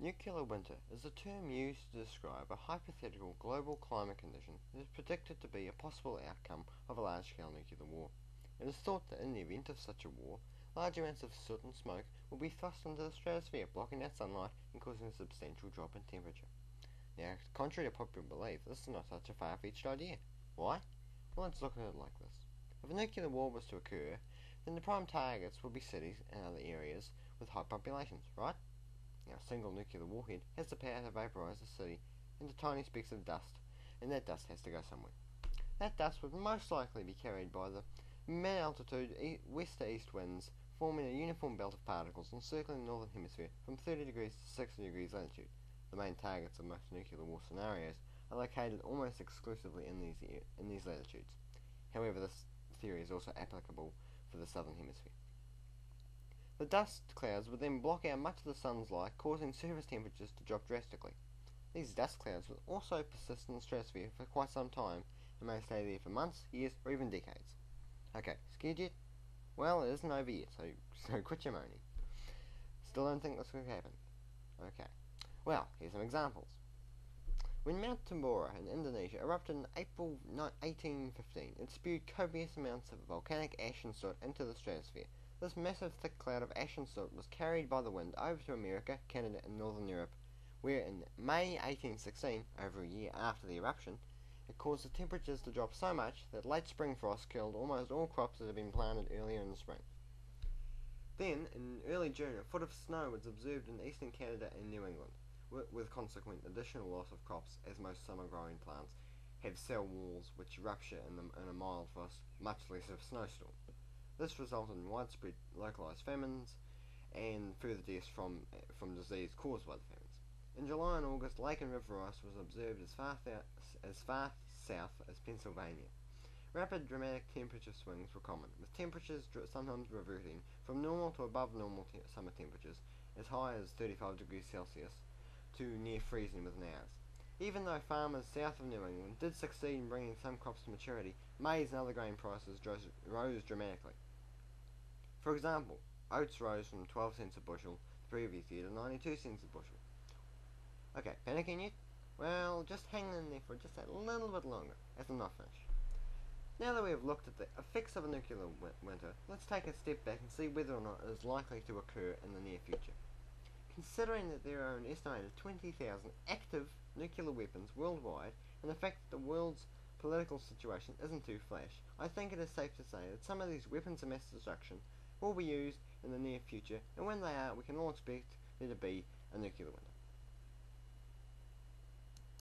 Nuclear winter is a term used to describe a hypothetical global climate condition that is predicted to be a possible outcome of a large-scale nuclear war. It is thought that in the event of such a war, large amounts of soot and smoke will be thrust into the stratosphere, blocking out sunlight and causing a substantial drop in temperature. Now, contrary to popular belief, this is not such a far-fetched idea. Why? Well, let's look at it like this. If a nuclear war was to occur, then the prime targets would be cities and other areas with high populations, right? Now, a single nuclear warhead has the power to vaporize a city into tiny specks of dust, and that dust has to go somewhere. That dust would most likely be carried by the mid-altitude west to east winds, forming a uniform belt of particles encircling the northern hemisphere from 30 degrees to 60 degrees latitude. The main targets of most nuclear war scenarios are located almost exclusively in these latitudes. However, this theory is also applicable for the southern hemisphere. The dust clouds would then block out much of the sun's light, causing surface temperatures to drop drastically. These dust clouds would also persist in the stratosphere for quite some time and may stay there for months, years, or even decades. Okay, scared yet? Well, it isn't over yet, so quit your moaning. Still don't think this could happen? Okay. Well, here's some examples. When Mount Tambora in Indonesia erupted in April 1815, it spewed copious amounts of volcanic ash and soot into the stratosphere. This massive thick cloud of ash and soot was carried by the wind over to America, Canada, and Northern Europe, where in May 1816, over a year after the eruption, it caused the temperatures to drop so much that late spring frost killed almost all crops that had been planted earlier in the spring. Then, in early June, a foot of snow was observed in eastern Canada and New England, with consequent additional loss of crops, as most summer-growing plants have cell walls which rupture in a mild frost, much less of a snowstorm. This resulted in widespread localized famines and further deaths from disease caused by the famines. In July and August, lake and river ice was observed as far south as Pennsylvania. Rapid, dramatic temperature swings were common, with temperatures sometimes reverting from normal to above normal summer temperatures, as high as 35 degrees Celsius, to near freezing within hours. Even though farmers south of New England did succeed in bringing some crops to maturity, maize and other grain prices rose dramatically. For example, oats rose from 12 cents a bushel the previous year to 92 cents a bushel. Okay, panicking yet? Well, just hang in there for just a little bit longer, as I'm not finished. Now that we have looked at the effects of a nuclear winter, let's take a step back and see whether or not it is likely to occur in the near future. Considering that there are an estimated 20,000 active nuclear weapons worldwide, and the fact that the world's political situation isn't too flash, I think it is safe to say that some of these weapons of mass destruction will be used in the near future, and when they are, we can all expect there to be a nuclear winter.